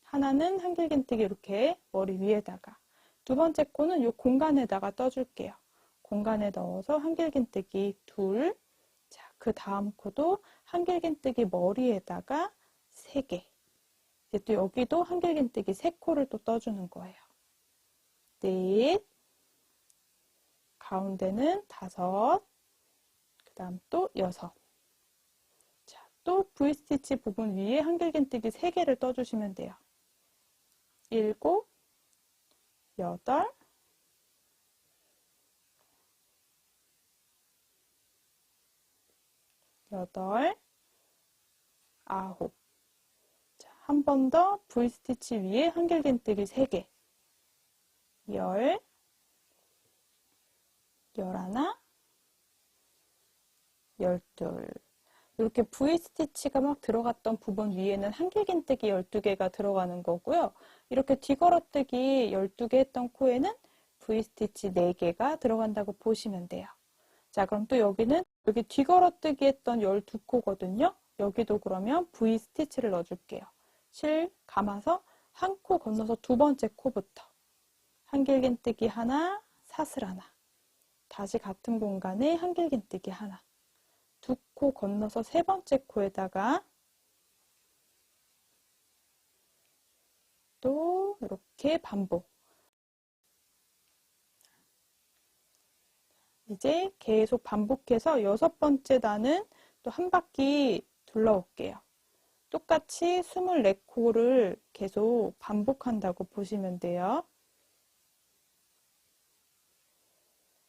하나는 한길긴뜨기 이렇게 머리 위에다가, 두 번째 코는 이 공간에다가 떠줄게요. 공간에 넣어서 한길긴뜨기 둘. 자, 그 다음 코도 한길긴뜨기 머리에다가 3개. 이제 또 여기도 한길긴뜨기 3코를 또 떠주는 거예요. 넷, 가운데는 5, 그 다음 또 6. 자, 또 V스티치 부분 위에 한길긴뜨기 3개를 떠주시면 돼요. 7, 8, 9. 자, 한 번 더 V스티치 위에 한길긴뜨기 3개. 10, 11, 12. 이렇게 V스티치가 막 들어갔던 부분 위에는 한길긴뜨기 12개가 들어가는 거고요. 이렇게 뒤걸어뜨기 12개 했던 코에는 V스티치 4개가 들어간다고 보시면 돼요. 자, 그럼 또 여기는 여기 뒤걸어뜨기 했던 12코거든요. 여기도 그러면 V스티치를 넣어줄게요. 실 감아서 한 코 건너서 두 번째 코부터 한길긴뜨기 하나, 사슬 하나. 다시 같은 공간에 한길긴뜨기 하나. 두 코 건너서 세 번째 코에다가 또 이렇게 반복. 이제 계속 반복해서 여섯 번째 단은 또 한 바퀴 둘러올게요. 똑같이 24코를 계속 반복한다고 보시면 돼요.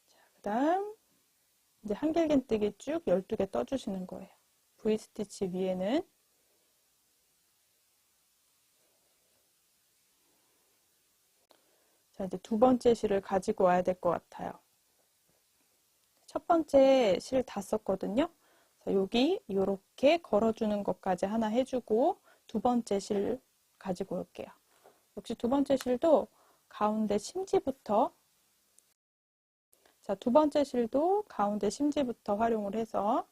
자, 그 다음 이제 한길긴뜨기 쭉 12개 떠주시는 거예요. V스티치 위에는. 자, 이제 두 번째 실을 가지고 와야 될 것 같아요. 첫 번째 실 다 썼거든요. 여기 이렇게 걸어주는 것까지 하나 해주고 두 번째 실 가지고 올게요. 역시 두 번째 실도 가운데 심지부터, 자, 두 번째 실도 가운데 심지부터 활용을 해서,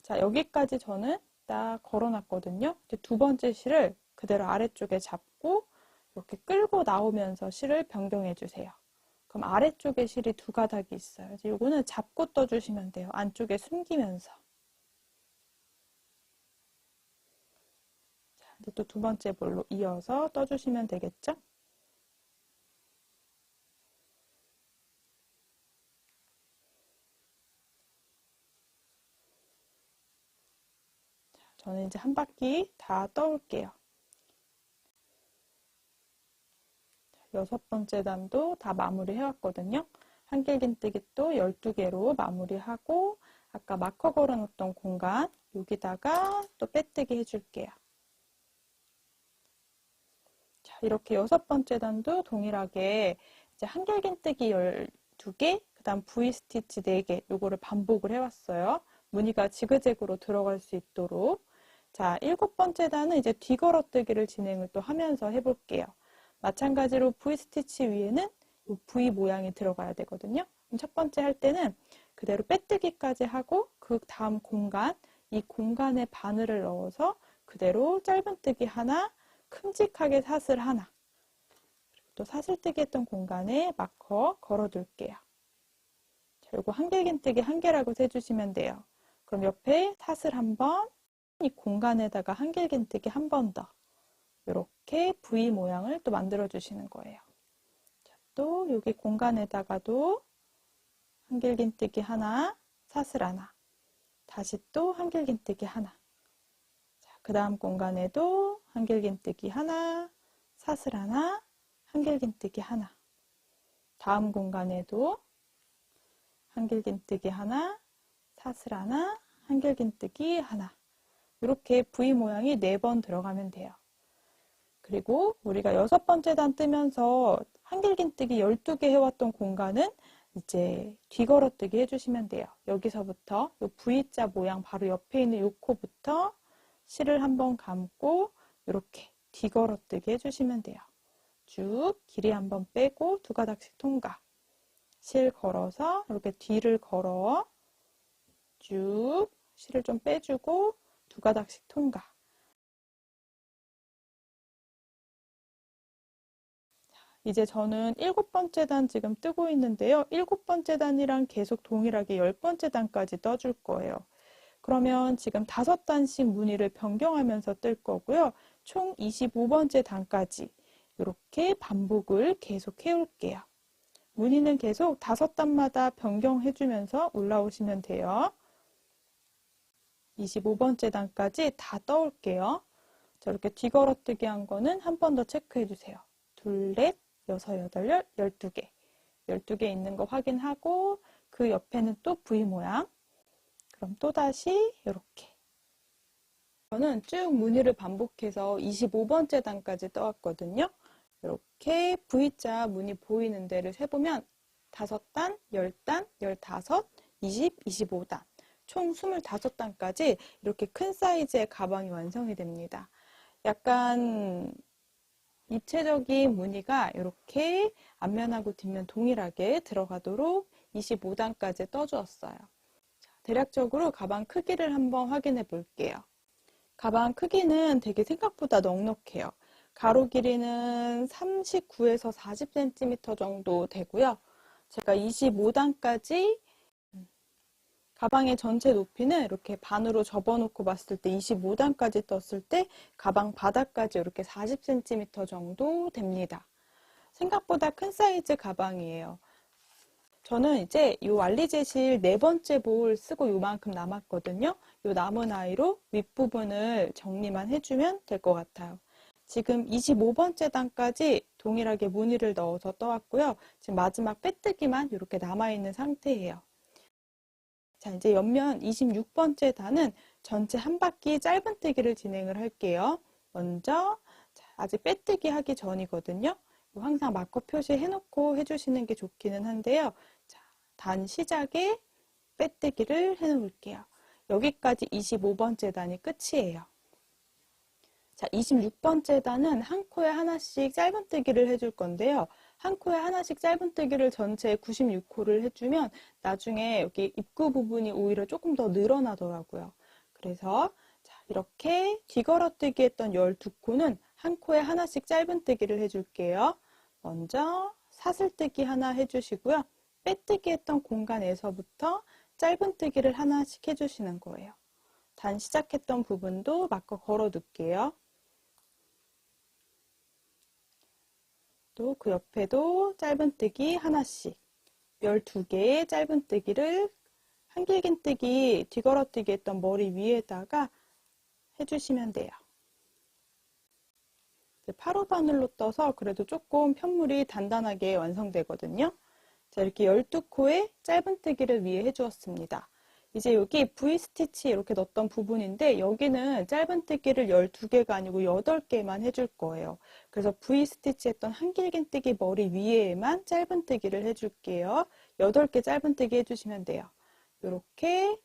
자, 여기까지 저는 딱 걸어놨거든요. 이제 두 번째 실을 그대로 아래쪽에 잡고 이렇게 끌고 나오면서 실을 변경해 주세요. 그럼 아래쪽에 실이 두 가닥이 있어요. 이제 요거는 잡고 떠주시면 돼요. 안쪽에 숨기면서. 자, 이제 또 두 번째 볼로 이어서 떠주시면 되겠죠? 저는 이제 한 바퀴 다 떠올게요. 여섯 번째 단도 다 마무리 해왔거든요. 한길긴뜨기 또 12개로 마무리하고 아까 마커 걸어놓던 공간 여기다가 또 빼뜨기 해줄게요. 자, 이렇게 여섯 번째 단도 동일하게 이제 한길긴뜨기 12개, 그 다음 V스티치 4개 요거를 반복을 해왔어요. 무늬가 지그재그로 들어갈 수 있도록. 자, 일곱 번째 단은 이제 뒤걸어뜨기를 진행을 또 하면서 해볼게요. 마찬가지로 V스티치 위에는 이 V 모양이 들어가야 되거든요. 첫 번째 할 때는 그대로 빼뜨기까지 하고 그 다음 공간, 이 공간에 바늘을 넣어서 그대로 짧은뜨기 하나, 큼직하게 사슬 하나, 그리고 또 사슬뜨기 했던 공간에 마커 걸어둘게요. 자, 요거 한길긴뜨기 한 개라고 세주시면 돼요. 그럼 옆에 사슬 한 번, 이 공간에다가 한길긴뜨기 한 번 더. 이렇게 V 모양을 또 만들어 주시는 거예요. 자, 또 여기 공간에다가도 한길긴뜨기 하나, 사슬 하나, 다시 또 한길긴뜨기 하나. 자, 그 다음 공간에도 한길긴뜨기 하나, 사슬 하나, 한길긴뜨기 하나. 다음 공간에도 한길긴뜨기 하나, 사슬 하나, 한길긴뜨기 하나. 이렇게 V 모양이 4번 들어가면 돼요. 그리고 우리가 여섯 번째 단 뜨면서 한길긴뜨기 12개 해왔던 공간은 이제 뒤걸어뜨기 해주시면 돼요. 여기서부터 이 V자 모양 바로 옆에 있는 이 코부터 실을 한번 감고 이렇게 뒤걸어뜨기 해주시면 돼요. 쭉 길이 한번 빼고 두 가닥씩 통과. 실 걸어서 이렇게 뒤를 걸어 쭉 실을 좀 빼주고 두 가닥씩 통과. 이제 저는 일곱 번째 단 지금 뜨고 있는데요. 일곱 번째 단이랑 계속 동일하게 10번째 단까지 떠줄 거예요. 그러면 지금 5단씩 무늬를 변경하면서 뜰 거고요. 총 25번째 단까지 이렇게 반복을 계속 해올게요. 무늬는 계속 5단마다 변경해주면서 올라오시면 돼요. 25번째 단까지 다 떠올게요. 저렇게 뒤걸어뜨기 한 거는 한 번 더 체크해주세요. 둘, 넷, 여섯, 여덟, 12개. 12개 있는 거 확인하고 그 옆에는 또 V 모양. 그럼 또다시 이렇게. 저는 쭉 무늬를 반복해서 25번째 단까지 떠왔거든요. 이렇게 V자 무늬 보이는 데를 세보면 5단, 10단, 15, 20, 25단. 총 25단까지 이렇게 큰 사이즈의 가방이 완성이 됩니다. 약간 입체적인 무늬가 이렇게 앞면하고 뒷면 동일하게 들어가도록 25단까지 떠주었어요. 자, 대략적으로 가방 크기를 한번 확인해 볼게요. 가방 크기는 되게 생각보다 넉넉해요. 가로 길이는 39에서 40cm 정도 되고요. 제가 25단까지 가방의 전체 높이는 이렇게 반으로 접어놓고 봤을 때 25단까지 떴을 때 가방 바닥까지 이렇게 40cm 정도 됩니다. 생각보다 큰 사이즈 가방이에요. 저는 이제 이 알리제실 4번째 볼 쓰고 요만큼 남았거든요. 요 남은 아이로 윗부분을 정리만 해주면 될 것 같아요. 지금 25번째 단까지 동일하게 무늬를 넣어서 떠왔고요. 지금 마지막 빼뜨기만 이렇게 남아있는 상태예요. 자, 이제 옆면 26번째 단은 전체 한 바퀴 짧은뜨기를 진행을 할게요. 먼저 아직 빼뜨기 하기 전이거든요. 항상 마커 표시해 놓고 해주시는 게 좋기는 한데요. 자, 단 시작에 빼뜨기를 해 놓을게요. 여기까지 25번째 단이 끝이에요. 자, 26번째 단은 한 코에 하나씩 짧은뜨기를 해줄 건데요. 한 코에 하나씩 짧은뜨기를 전체 96코를 해주면 나중에 여기 입구 부분이 오히려 조금 더 늘어나더라고요. 그래서 자, 이렇게 뒤걸어뜨기 했던 12코는 한 코에 하나씩 짧은뜨기를 해줄게요. 먼저 사슬뜨기 하나 해주시고요. 빼뜨기 했던 공간에서부터 짧은뜨기를 하나씩 해주시는 거예요. 단 시작했던 부분도 마커 걸어 둘게요. 또 그 옆에도 짧은뜨기 하나씩 12개의 짧은뜨기를 한길긴뜨기 뒤걸어뜨기 했던 머리 위에다가 해주시면 돼요. 8호 바늘로 떠서 그래도 조금 편물이 단단하게 완성되거든요. 자, 이렇게 12코의 짧은뜨기를 위에 해주었습니다. 이제 여기 V스티치 이렇게 넣었던 부분인데 여기는 짧은뜨기를 12개가 아니고 8개만 해줄 거예요. 그래서 V스티치 했던 한길긴뜨기 머리 위에만 짧은뜨기를 해줄게요. 8개 짧은뜨기 해주시면 돼요. 이렇게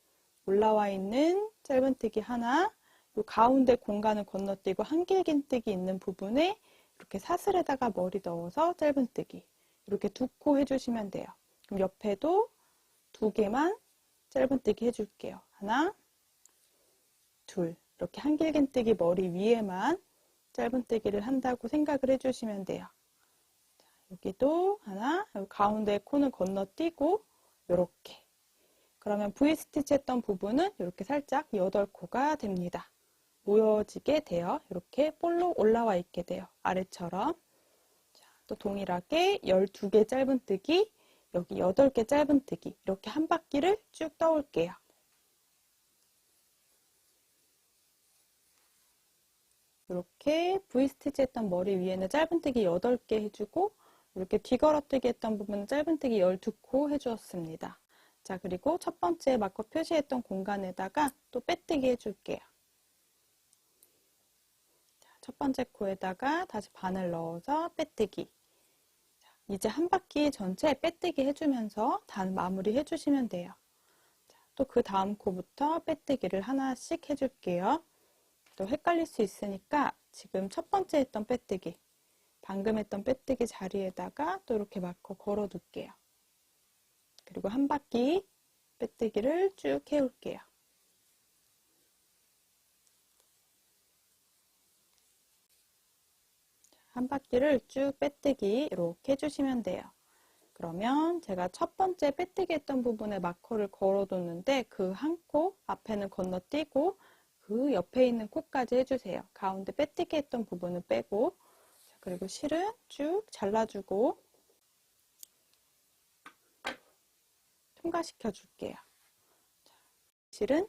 올라와 있는 짧은뜨기 하나, 이 가운데 공간을 건너뛰고 한길긴뜨기 있는 부분에 이렇게 사슬에다가 머리 넣어서 짧은뜨기 이렇게 2코 해주시면 돼요. 그럼 옆에도 2개만 짧은뜨기 해줄게요. 하나, 둘 이렇게 한길긴뜨기 머리 위에만 짧은뜨기를 한다고 생각을 해주시면 돼요. 자, 여기도 하나, 여기 가운데 코는 건너뛰고 이렇게 그러면 V스티치 했던 부분은 이렇게 살짝 8코가 됩니다. 모여지게 돼요. 이렇게 볼록 올라와 있게 돼요. 아래처럼. 자, 또 동일하게 12개 짧은뜨기, 여기 8개 짧은뜨기 이렇게 한 바퀴를 쭉 떠올게요. 이렇게 V스티치 했던 머리 위에는 짧은뜨기 8개 해주고 이렇게 뒤걸어뜨기 했던 부분은 짧은뜨기 12코 해주었습니다. 자, 그리고 첫 번째 마커 표시했던 공간에다가 또 빼뜨기 해줄게요. 첫 번째 코에다가 다시 바늘 넣어서 빼뜨기. 이제 한 바퀴 전체 빼뜨기 해주면서 단 마무리 해주시면 돼요. 또 그 다음 코부터 빼뜨기를 하나씩 해줄게요. 또 헷갈릴 수 있으니까 지금 첫 번째 했던 빼뜨기, 방금 했던 빼뜨기 자리에다가 또 이렇게 마커 걸어 둘게요. 그리고 한 바퀴 빼뜨기를 쭉 해올게요. 한 바퀴를 쭉 빼뜨기 이렇게 해주시면 돼요. 그러면 제가 첫 번째 빼뜨기 했던 부분에 마커를 걸어뒀는데 그 한 코 앞에는 건너뛰고 그 옆에 있는 코까지 해주세요. 가운데 빼뜨기 했던 부분은 빼고 그리고 실은 쭉 잘라주고 통과시켜 줄게요. 실은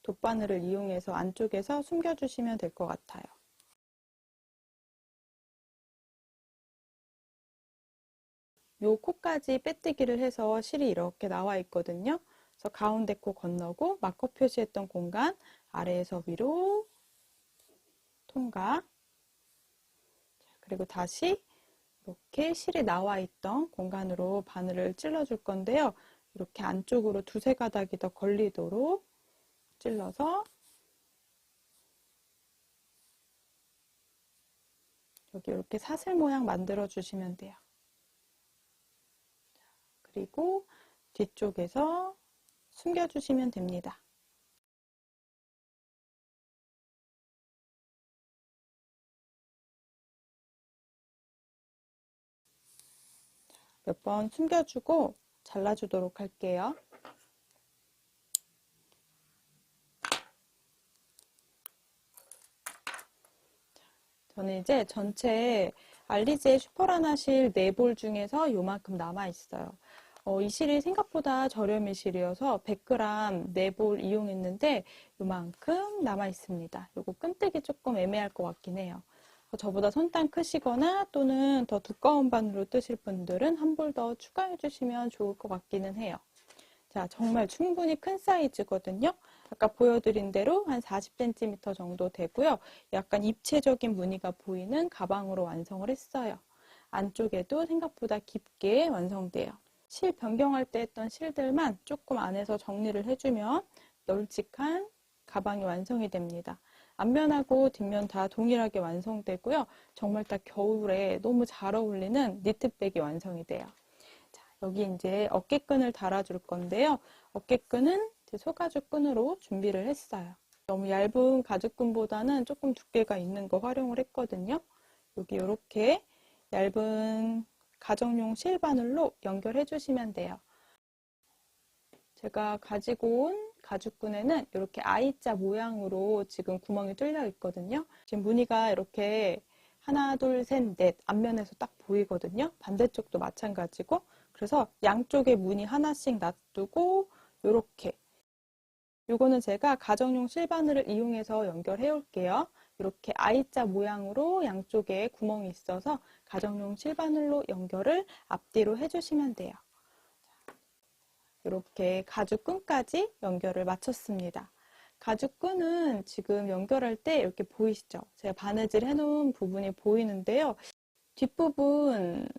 돗바늘을 이용해서 안쪽에서 숨겨주시면 될 것 같아요. 요 코까지 빼뜨기를 해서 실이 이렇게 나와 있거든요. 그래서 가운데 코 건너고 마커 표시했던 공간 아래에서 위로 통과. 그리고 다시 이렇게 실이 나와 있던 공간으로 바늘을 찔러 줄 건데요. 이렇게 안쪽으로 두세 가닥이 더 걸리도록 찔러서 여기 이렇게 사슬 모양 만들어 주시면 돼요. 그리고 뒤쪽에서 숨겨주시면 됩니다. 몇 번 숨겨주고 잘라주도록 할게요. 저는 이제 전체 알리제 슈퍼라나 실 4볼 중에서 요만큼 남아있어요. 이 실이 생각보다 저렴한 실이어서 100g 4볼 이용했는데 요만큼 남아있습니다. 요거 끈뜨기 조금 애매할 것 같긴 해요. 저보다 손단 크시거나 또는 더 두꺼운 바늘로 뜨실 분들은 한 볼 더 추가해 주시면 좋을 것 같기는 해요. 자, 정말 충분히 큰 사이즈거든요. 아까 보여드린 대로 한 40cm 정도 되고요. 약간 입체적인 무늬가 보이는 가방으로 완성을 했어요. 안쪽에도 생각보다 깊게 완성돼요. 실 변경할 때 했던 실들만 조금 안에서 정리를 해주면 널찍한 가방이 완성이 됩니다. 앞면하고 뒷면 다 동일하게 완성되고요. 정말 딱 겨울에 너무 잘 어울리는 니트백이 완성이 돼요. 자, 여기 이제 어깨끈을 달아줄 건데요. 어깨끈은 소가죽 끈으로 준비를 했어요. 너무 얇은 가죽끈보다는 조금 두께가 있는 거 활용을 했거든요. 여기 이렇게 얇은 가정용 실바늘로 연결해 주시면 돼요. 제가 가지고 온 가죽끈에는 이렇게 I자 모양으로 지금 구멍이 뚫려 있거든요. 지금 무늬가 이렇게 하나, 둘, 셋, 넷 앞면에서 딱 보이거든요. 반대쪽도 마찬가지고. 그래서 양쪽에 무늬 하나씩 놔두고 이렇게, 요거는 제가 가정용 실바늘을 이용해서 연결해 올게요. 이렇게 I자 모양으로 양쪽에 구멍이 있어서 가정용 실바늘로 연결을 앞뒤로 해주시면 돼요. 이렇게 가죽끈까지 연결을 마쳤습니다. 가죽끈은 지금 연결할 때 이렇게 보이시죠? 제가 바느질 해놓은 부분이 보이는데요. 뒷부분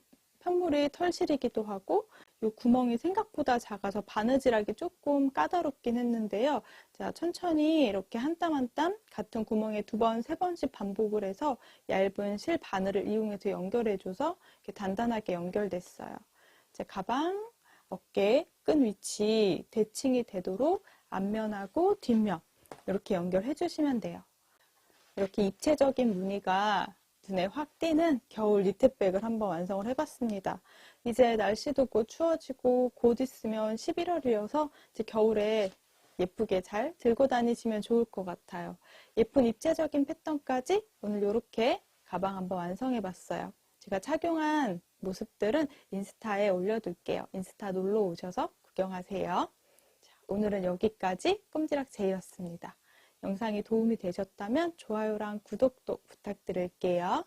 편물이 털실이기도 하고 이 구멍이 생각보다 작아서 바느질하기 조금 까다롭긴 했는데요. 자, 천천히 이렇게 한 땀 한 땀 같은 구멍에 2번, 3번씩 반복을 해서 얇은 실 바늘을 이용해서 연결해줘서 이렇게 단단하게 연결됐어요. 제 가방 어깨 끈 위치 대칭이 되도록 앞면하고 뒷면 이렇게 연결해 주시면 돼요. 이렇게 입체적인 무늬가 눈에 확 띄는 겨울 니트백을 한번 완성을 해봤습니다. 이제 날씨도 곧 추워지고 곧 있으면 11월이어서 이제 겨울에 예쁘게 잘 들고 다니시면 좋을 것 같아요. 예쁜 입체적인 패턴까지 오늘 이렇게 가방 한번 완성해봤어요. 제가 착용한 모습들은 인스타에 올려둘게요. 인스타 놀러 오셔서 구경하세요. 자, 오늘은 여기까지 꼼지락 제이였습니다. 영상이 도움이 되셨다면 좋아요랑 구독도 부탁드릴게요.